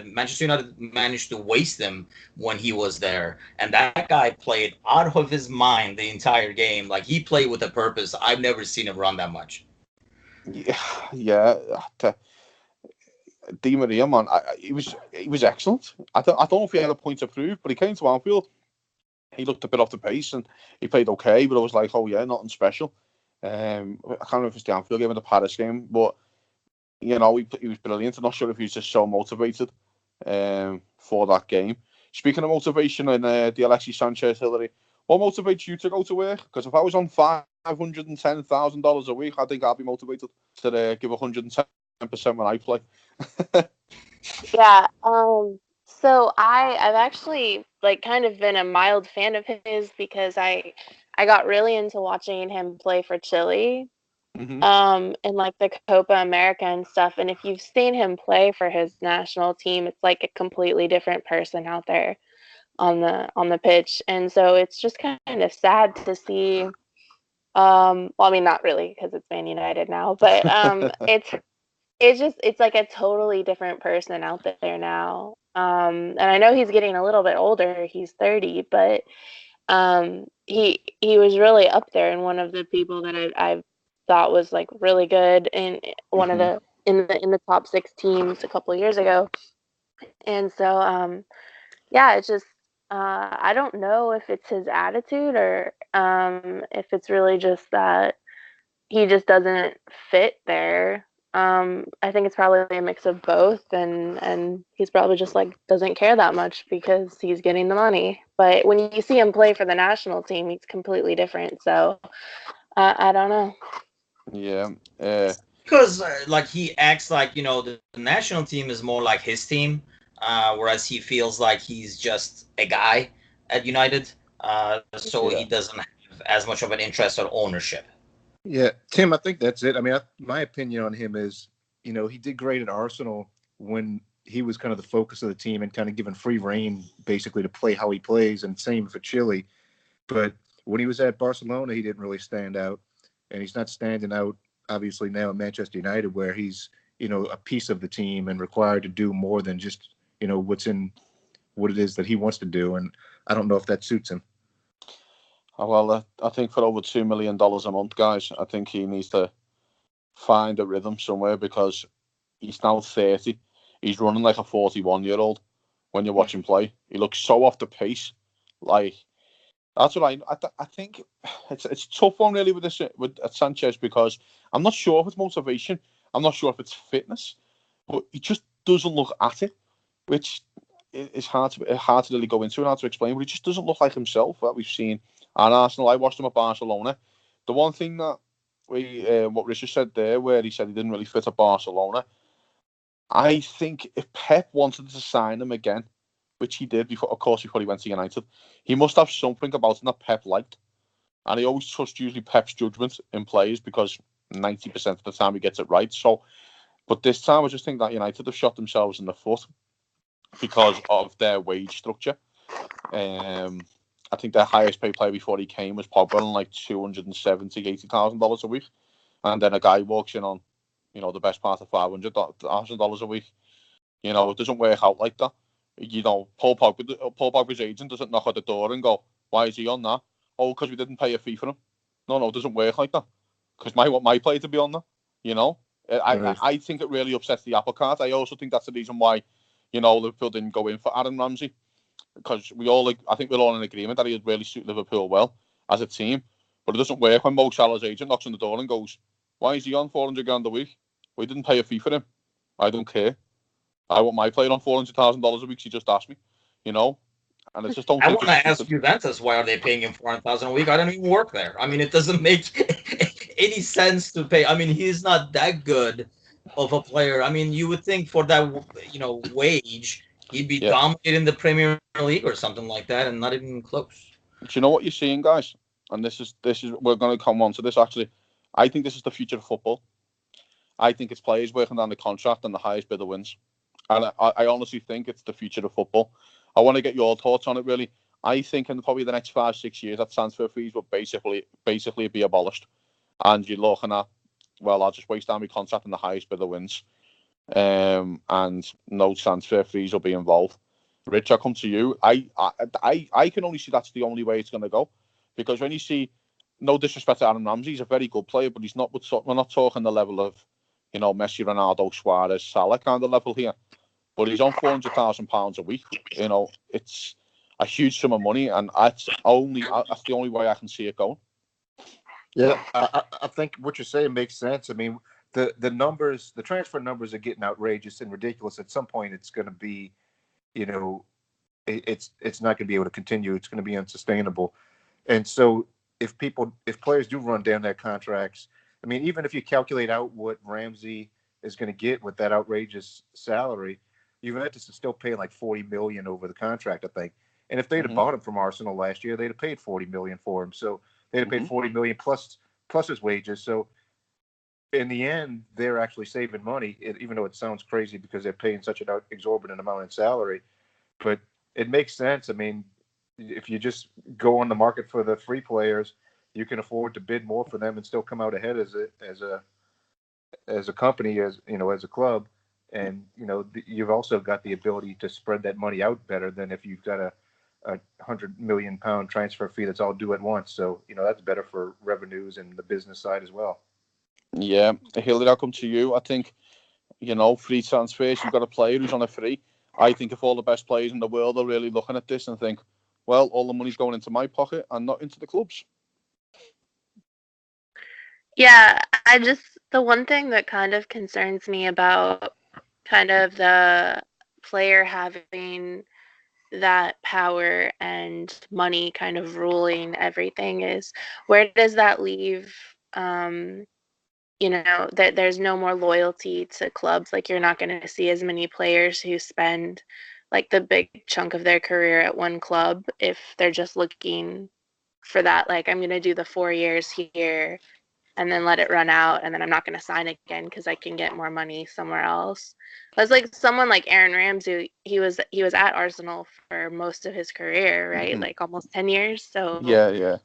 B: Manchester United managed to waste him when he was there, and that guy played out of his mind the entire game. Like he played with a purpose. I've never seen him run that much.
A: Yeah. Di Maria, man, he was excellent. I don't know if he had a point to prove, but he came to Anfield. He looked a bit off the pace and he played okay, but I was like, oh yeah, nothing special. I can't remember if it's the Anfield game or the Paris game, but you know, he was brilliant. I'm not sure if he was just so motivated for that game. Speaking of motivation and the Alexis Sanchez, Hilary, what motivates you to go to work? Because if I was on $510,000 a week, I think I'd be motivated to give 110% when I play.
D: Yeah. So I've actually like kind of been a mild fan of his because I got really into watching him play for Chile.
A: Mm-hmm.
D: And like the Copa America and stuff. And if you've seen him play for his national team, it's like a completely different person out there on the pitch. And so it's just kind of sad to see. Well, I mean, not really because it's Man United now, but it's like a totally different person out there now. And I know he's getting a little bit older. He's 30, but he was really up there and one of the people that I thought was like really good and one of the in the top 6 teams a couple of years ago. And so yeah, it's just I don't know if it's his attitude or if it's really just that he just doesn't fit there. I think it's probably a mix of both, and he's probably just like doesn't care that much because he's getting the money. But when you see him play for the national team, he's completely different. So I don't know.
A: Yeah.
B: Because like he acts like the national team is more like his team, whereas he feels like he's just a guy at United. So he doesn't have as much of an interest or ownership.
C: Yeah, Tim, I think that's it. I mean, my opinion on him is, he did great at Arsenal when he was kind of the focus of the team and kind of given free reign, basically, to play how he plays, and same for Chile. But when he was at Barcelona, he didn't really stand out, and he's not standing out, obviously, now at Manchester United, where he's, a piece of the team and required to do more than just, what it is that he wants to do. And I don't know if that suits him.
A: Well, I think for over $2 million a month, guys, I think he needs to find a rhythm somewhere because he's now 30. He's running like a 41-year-old when you watch him play. He looks so off the pace. Like, that's what I think it's a tough one, really, with Sanchez because I'm not sure if it's motivation. I'm not sure if it's fitness. But he just doesn't look at it, which is hard to really go into and hard to explain. But he just doesn't look like himself that we've seen at Arsenal. I watched him at Barcelona. The one thing that what Richard said there, where he said he didn't really fit at Barcelona, I think if Pep wanted to sign him again, which he did before he went to United, he must have something about him that Pep liked. And he always trusts usually Pep's judgment in players because 90% of the time he gets it right. So, but this time I just think that United have shot themselves in the foot because of their wage structure. I think their highest paid player before he came was Pogba on like $270,000-$80,000 a week, and then a guy walks in on, the best part of $500,000 a week. It doesn't work out like that. Paul Pogba's agent doesn't knock at the door and go, "Why is he on that?" "Oh, because we didn't pay a fee for him." No, it doesn't work like that. Because I want my player to be on that. I think it really upsets the apple cart. I also think that's the reason why, Liverpool didn't go in for Aaron Ramsey. Because I think we're all in agreement that he'd really suit Liverpool well as a team. But it doesn't work when Mo Salah's agent knocks on the door and goes, "Why is he on $400,000 a week? We didn't pay a fee for him." I don't care. I want my player on $400,000 a week. She just asked me, And I just don't.
B: I want to ask Juventus, why are they paying him $400,000 a week? I don't even work there. I mean, it doesn't make any sense to pay. I mean, he's not that good of a player. I mean, you would think for that, wage, he'd be dominating the Premier League or something like that, and not even close.
A: Do you know what you're seeing, guys? And this is we're going to come on to this actually. I think this is the future of football. I think it's players working down the contract and the highest bidder wins. And I honestly think it's the future of football. I want to get your thoughts on it, really. I think in probably the next 5-6 years, that transfer fees will basically be abolished. And you're looking at, well, I'll just waste down my contract and the highest bidder wins. And no transfer fees will be involved. Rich, I'll come to you. I can only see that's the only way it's going to go. Because when you see, no disrespect to Aaron Ramsey, he's a very good player, but he's not. We're not talking the level of, Messi, Ronaldo, Suarez, Salah kind of level here. But he's on £400,000 a week. It's a huge sum of money, and that's the only way I can see it going.
C: Yeah, I think what you're saying makes sense. I mean, the numbers, the transfer numbers are getting outrageous and ridiculous. At some point, it's going to be, it's not going to be able to continue. It's going to be unsustainable. And so if players do run down their contracts, I mean, even if you calculate out what Ramsey is going to get with that outrageous salary, Juventus is still paying like $40 million over the contract, I think. And if they'd have bought him from Arsenal last year, they'd have paid $40 million for him. So they'd have paid $40 million plus his wages. So in the end, they're actually saving money, even though it sounds crazy because they're paying such an exorbitant amount in salary. But it makes sense. I mean, if you just go on the market for the free players, you can afford to bid more for them and still come out ahead as a company, as a club. And you've also got the ability to spread that money out better than if you've got a £100 million transfer fee that's all due at once. So that's better for revenues and the business side as well.
A: Yeah, Hilary, I'll come to you. I think free transfers. You've got a player who's on a free. I think if all the best players in the world are really looking at this and think, well, all the money's going into my pocket and not into the clubs.
D: Yeah, the one thing that kind of concerns me about kind of the player having that power and money kind of ruling everything is, where does that leave, that there's no more loyalty to clubs. Like, you're not going to see as many players who spend like the big chunk of their career at one club if they're just looking for that, like, I'm going to do the 4 years here and then let it run out, and then I'm not going to sign again because I can get more money somewhere else. That's like someone like Aaron Ramsey. He was at Arsenal for most of his career, right? Like almost 10 years. So
A: yeah.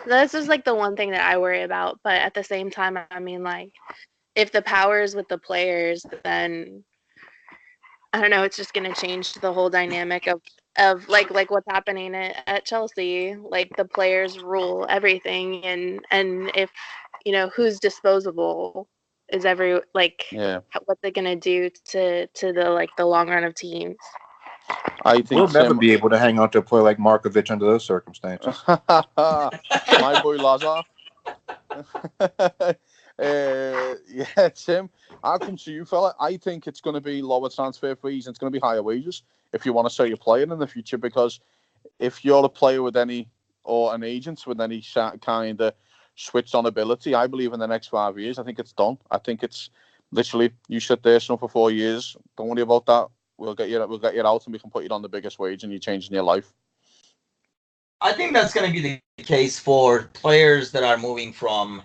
D: That's just like the one thing that I worry about. But at the same time, I mean, like, if the power is with the players, then I don't know. It's just going to change the whole dynamic of like what's happening at Chelsea. Like, the players rule everything, and if who's disposable is what's it going to do to the long run of teams?
A: I think
C: we'll never be able to hang on to a player like Markovic under those circumstances.
A: My boy Lazar. Yeah, Tim, I'll come to you, fella. I think it's going to be lower transfer fees and it's going to be higher wages if you want to sell your player in the future, because if you're a player with or an agent with any kind of switched on ability, I believe in the next 5 years, I think it's done. I think it's literally, you sit there for 4 years, don't worry about that. We'll get you out and we can put you on the biggest wage and you're changing your life.
B: I think that's going to be the case for players that are moving from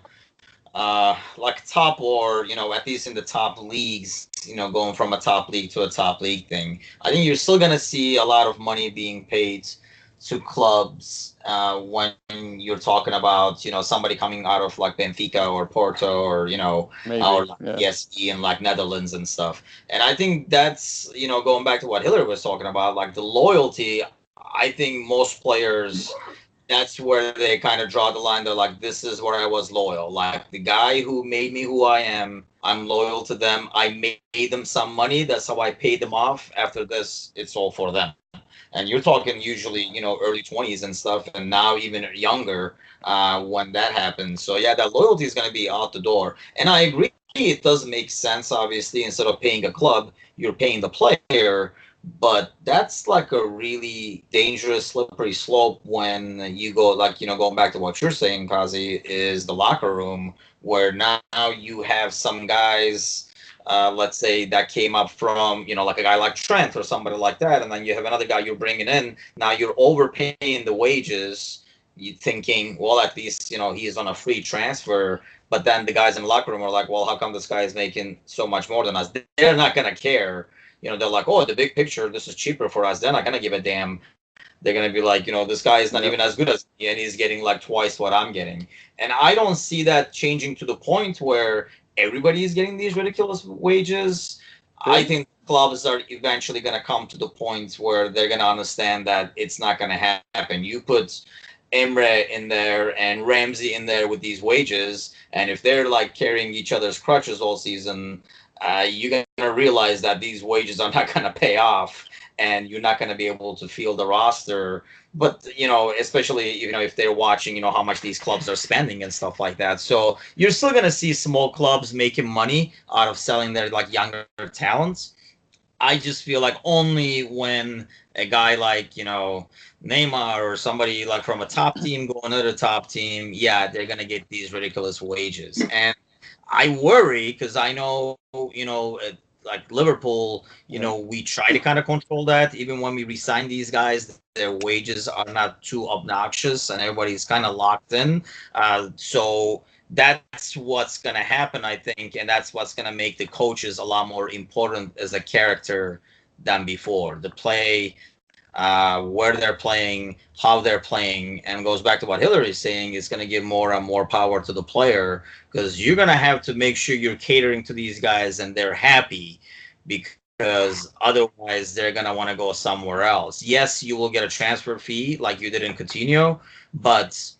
B: like top, or at least in the top leagues, going from a top league to a top league thing. I think you're still going to see a lot of money being paid to clubs when you're talking about somebody coming out of like Benfica or Porto or PSV in like Netherlands and stuff. And I think that's going back to what Hilary was talking about, like the loyalty. I think most players, that's where they kind of draw the line. They're like, this is where I was loyal. Like, the guy who made me who I am, I'm loyal to them. I made them some money. That's how I paid them off. After this, it's all for them. And you're talking usually, early 20s and stuff, and now even younger when that happens. So, yeah, that loyalty is going to be out the door. And I agree, it does make sense, obviously. Instead of paying a club, you're paying the player. But that's like a really dangerous, slippery slope when you go, like, going back to what you're saying, Cozzy, is the locker room, where now you have some guys let's say that came up from, like a guy like Trent or somebody like that, and then you have another guy you're bringing in. Now you're overpaying the wages. You thinking, well, at least he's on a free transfer. But then the guys in the locker room are like, well, how come this guy is making so much more than us? They're not gonna care. They're like, oh, the big picture, this is cheaper for us. They're not gonna give a damn. They're gonna be like, this guy is not even as good as me, and he's getting like twice what I'm getting. And I don't see that changing to the point where everybody is getting these ridiculous wages. I think clubs are eventually gonna come to the point where they're gonna understand that it's not gonna happen. You put Emre in there and Ramsey in there with these wages, and if they're like carrying each other's crutches all season, you're gonna realize that these wages are not gonna pay off, and you're not gonna be able to field the roster. But especially if they're watching, how much these clubs are spending and stuff like that. So you're still gonna see small clubs making money out of selling their like younger talents. I just feel like only when a guy like, Neymar or somebody like from a top team going to the top team, yeah, they're going to get these ridiculous wages. And I worry because I know, like Liverpool, we try to kind of control that. Even when we resign these guys, their wages are not too obnoxious and everybody's kind of locked in. So that's what's going to happen, I think, and that's what's going to make the coaches a lot more important as a character than before. The play, where they're playing, how they're playing, and goes back to what Hilary is saying, is going to give more and more power to the player, because you're going to have to make sure you're catering to these guys and they're happy, because otherwise they're going to want to go somewhere else. Yes, you will get a transfer fee like you did in Coutinho, but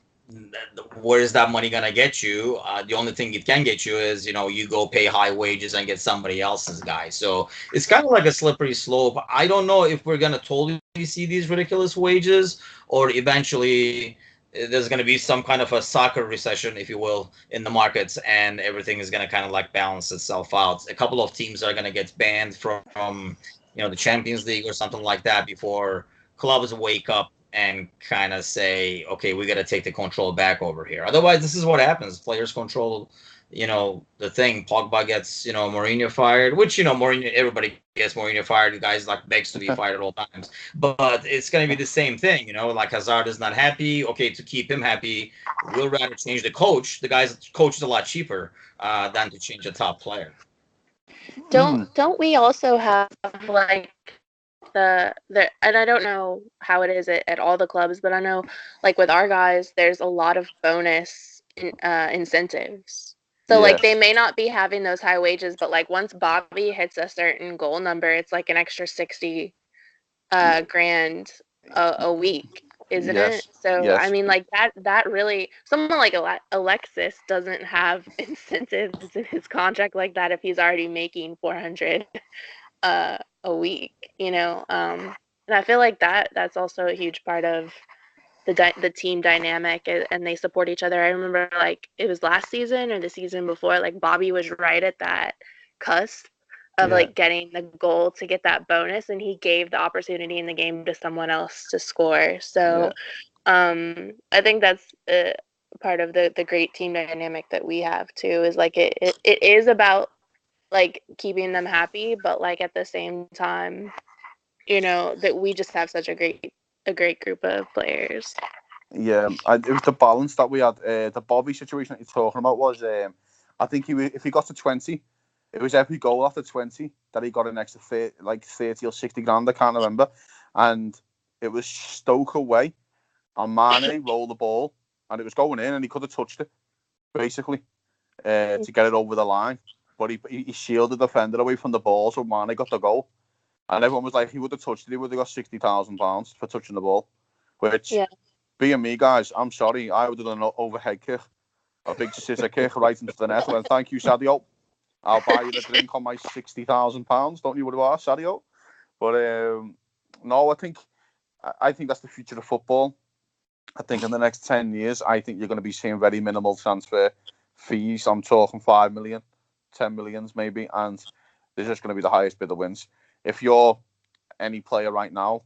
B: where is that money going to get you? The only thing it can get you is, you go pay high wages and get somebody else's guy. So it's kind of like a slippery slope. I don't know if we're going to totally see these ridiculous wages, or eventually there's going to be some kind of a soccer recession, if you will, in the markets, and everything is going to kind of like balance itself out. A couple of teams are going to get banned from the Champions League or something like that before clubs wake up and kind of say, okay, we got to take the control back over here. Otherwise, this is what happens. Players control, the thing. Pogba gets, Mourinho fired, which, Mourinho, everybody gets Mourinho fired. The guy's like begs to be fired at all times. But it's going to be the same thing, like Hazard is not happy. Okay, to keep him happy, we'll rather change the coach. The guy's coach is a lot cheaper than to change a top player.
D: Don't we also have like the and I don't know how it is at all the clubs, but I know like with our guys there's a lot of bonus incentives. So like they may not be having those high wages, but like once Bobby hits a certain goal number, it's like an extra 60 grand a week, isn't it? So I mean, like that really, someone like Alexis doesn't have incentives in his contract like that if he's already making 400 a week, and I feel like that's also a huge part of the team dynamic, and they support each other. I remember like it was last season or the season before, like Bobby was right at that cusp of like getting the goal to get that bonus, and he gave the opportunity in the game to someone else to score. So I think that's part of the great team dynamic that we have too, is like it is about like keeping them happy, but like at the same time, that we just have such a great group of players.
A: Yeah, it was the balance that we had. The Bobby situation that you're talking about was, I think if he got to 20, it was every goal after 20 that he got an extra 30 or 60 grand, I can't remember. And it was Stoke away, and Mane rolled the ball, and it was going in, and he could have touched it, basically, to get it over the line. But he shielded the defender away from the ball, so Mane got the goal. And everyone was like, he would have touched it, he would have got £60,000 for touching the ball. Which, being me, guys, I'm sorry, I would have done an overhead kick, a big scissor kick right into the net. Well, thank you, Sadio. I'll buy you a drink on my £60,000. Don't you worry about that, Sadio. But no, I think that's the future of football. I think in the next 10 years, I think you're going to be seeing very minimal transfer fees. I'm talking 5 million, 10 millions maybe, and there's just going to be the highest bidder wins. If you're any player right now,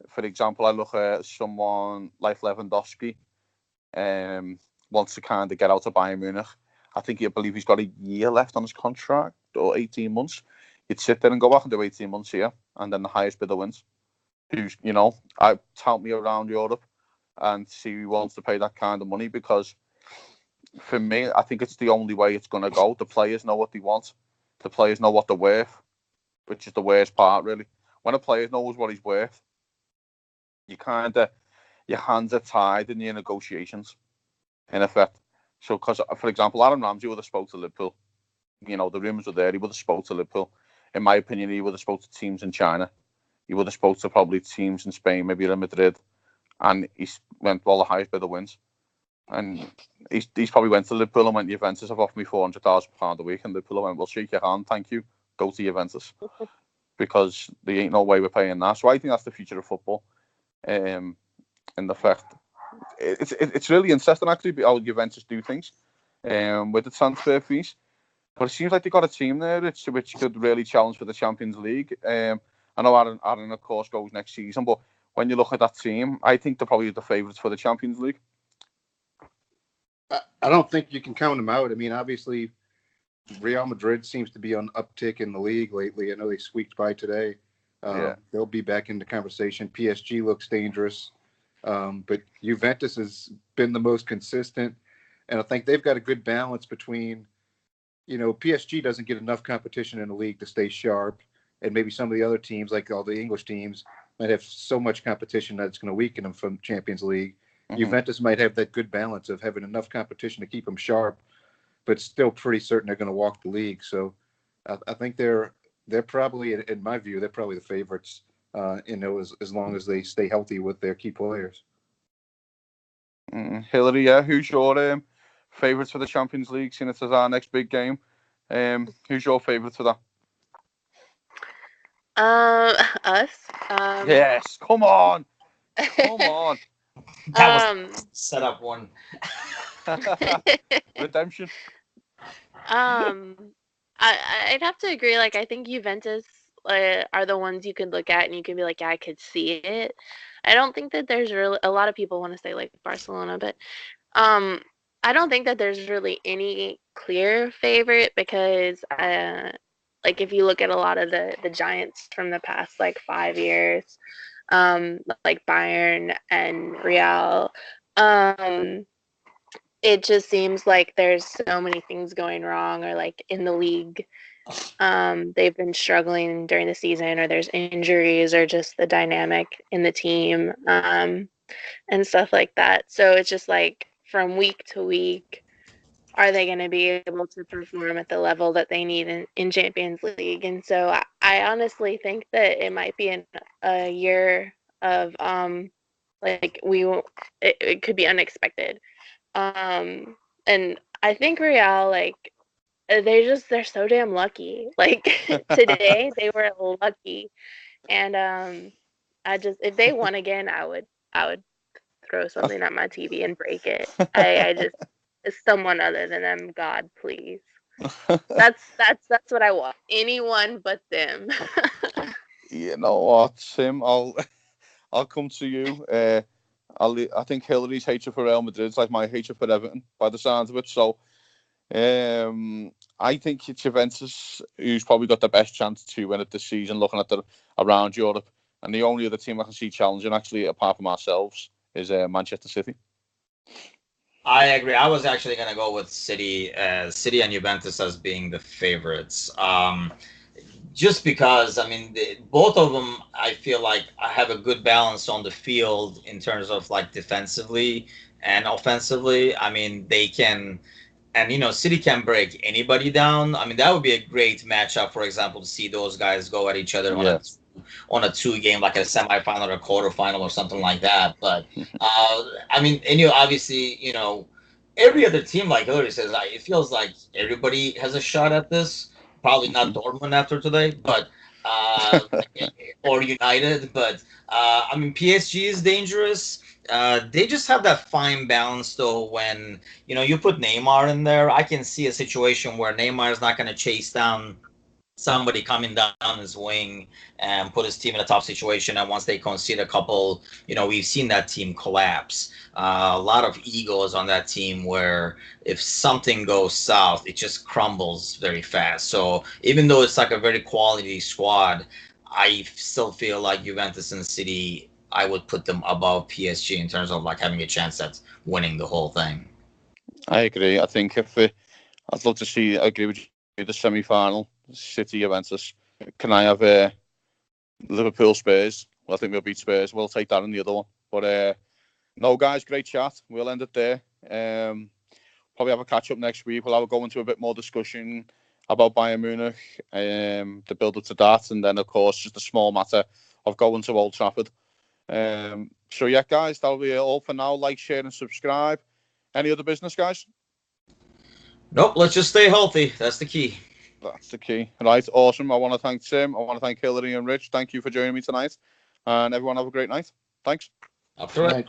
A: for example, I look at someone like Lewandowski, wants to kind of get out of Bayern Munich. I believe he's got a year left on his contract. or 18 months, you'd sit there and go back and do 18 months here, and then the highest bidder wins. Who's, I tout me around Europe and see who wants to pay that kind of money, because for me, I think it's the only way it's going to go. The players know what they want. The players know what they're worth, which is the worst part, really. When a player knows what he's worth, your hands are tied in your negotiations, in effect. So, because, for example, Aaron Ramsey would have spoke to Liverpool. The rumours were there. He would have spoke to Liverpool. In my opinion, he would have spoke to teams in China. He would have spoke to probably teams in Spain, maybe Real Madrid. And he went, well, the highest bidder wins. And he's probably went to Liverpool and went, Juventus have offered me £400,000 a week. And Liverpool went, well, shake your hand, thank you. Go to Juventus. Because there ain't no way we're paying that. So I think that's the future of football. In the fact, it's really interesting, actually, how Juventus do things with the transfer fees. But it seems like they've got a team there which could really challenge for the Champions League. I know Aaron, of course, goes next season, but when you look at that team, I think they're probably the favourites for the Champions League.
C: I don't think you can count them out. I mean, obviously, Real Madrid seems to be on uptick in the league lately. I know they squeaked by today. They'll be back into conversation. PSG looks dangerous. But Juventus has been the most consistent. And I think they've got a good balance between, PSG doesn't get enough competition in the league to stay sharp. And maybe some of the other teams, like all the English teams, might have so much competition that it's going to weaken them from Champions League. Mm-hmm. Juventus might have that good balance of having enough competition to keep them sharp, but still pretty certain they're going to walk the league. So I think they're probably, in my view, they're probably the favorites, as long as they stay healthy with their key players.
A: Hilary, who's your favourites for the Champions League, seeing it as our next big game? Who's your favourite for that?
D: Us.
A: Yes, come on.
B: That was set up one.
A: Redemption.
D: I'd have to agree. Like, I think Juventus are the ones you could look at and you can be like, yeah, I could see it. I don't think that there's really a lot of people want to say like Barcelona, but I don't think that there's really any clear favorite, because like if you look at a lot of the giants from the past like 5 years, like Bayern and Real, it just seems like there's so many things going wrong, or like in the league, they've been struggling during the season, or there's injuries, or just the dynamic in the team, and stuff like that. So it's just like from week to week, are they going to be able to perform at the level that they need in Champions League? And so I honestly think that it might be a year of like it could be unexpected. And I think Real, like, they're so damn lucky. Like today they were lucky, and if they won again, I would throw something at my TV and break it. I just, it's someone other than them. God, please. That's what I want. Anyone but them.
A: You know what, Tim? I'll come to you. I think Hilary's hatred for Real Madrid is like my hatred for Everton, by the sounds of it. So, I think it's Juventus who's probably got the best chance to win it this season, looking at around Europe. And the only other team I can see challenging, actually, apart from ourselves, is Manchester City.
B: I agree. I was actually going to go with City and Juventus as being the favorites. Just because, I mean, both of them, I feel like have a good balance on the field in terms of like defensively and offensively. I mean, they can, and City can break anybody down. I mean, that would be a great matchup, for example, to see those guys go at each other on a 2-game, like a semifinal or a quarterfinal or something like that. But I mean, and obviously, every other team, like Hilary says, it feels like everybody has a shot at this. Probably not Dortmund after today, but or United. But I mean, PSG is dangerous. They just have that fine balance, though. When you put Neymar in there, I can see a situation where Neymar is not going to chase down somebody coming down his wing and put his team in a tough situation. And once they concede a couple, we've seen that team collapse. A lot of egos on that team where if something goes south, it just crumbles very fast. So even though it's like a very quality squad, I still feel like Juventus and City, I would put them above PSG in terms of like having a chance at winning the whole thing.
A: I agree. I think I'd love to see, I agree with you, the semi-final, City Juventus. Can I have Liverpool Spurs? Well, I think we'll beat Spurs. We'll take that in the other one. But no, guys, great chat. We'll end it there. Probably have a catch-up next week. We'll go into a bit more discussion about Bayern Munich, the build-up to that, and then, of course, just a small matter of going to Old Trafford. So, yeah, guys, that'll be all for now. Like, share, and subscribe. Any other business, guys?
B: Nope, let's just stay healthy. That's the key.
A: That's the key. Right, awesome. I want to thank Tim. I want to thank Hilary and Rich. Thank you for joining me tonight. And everyone have a great night. Thanks.
B: Up to it.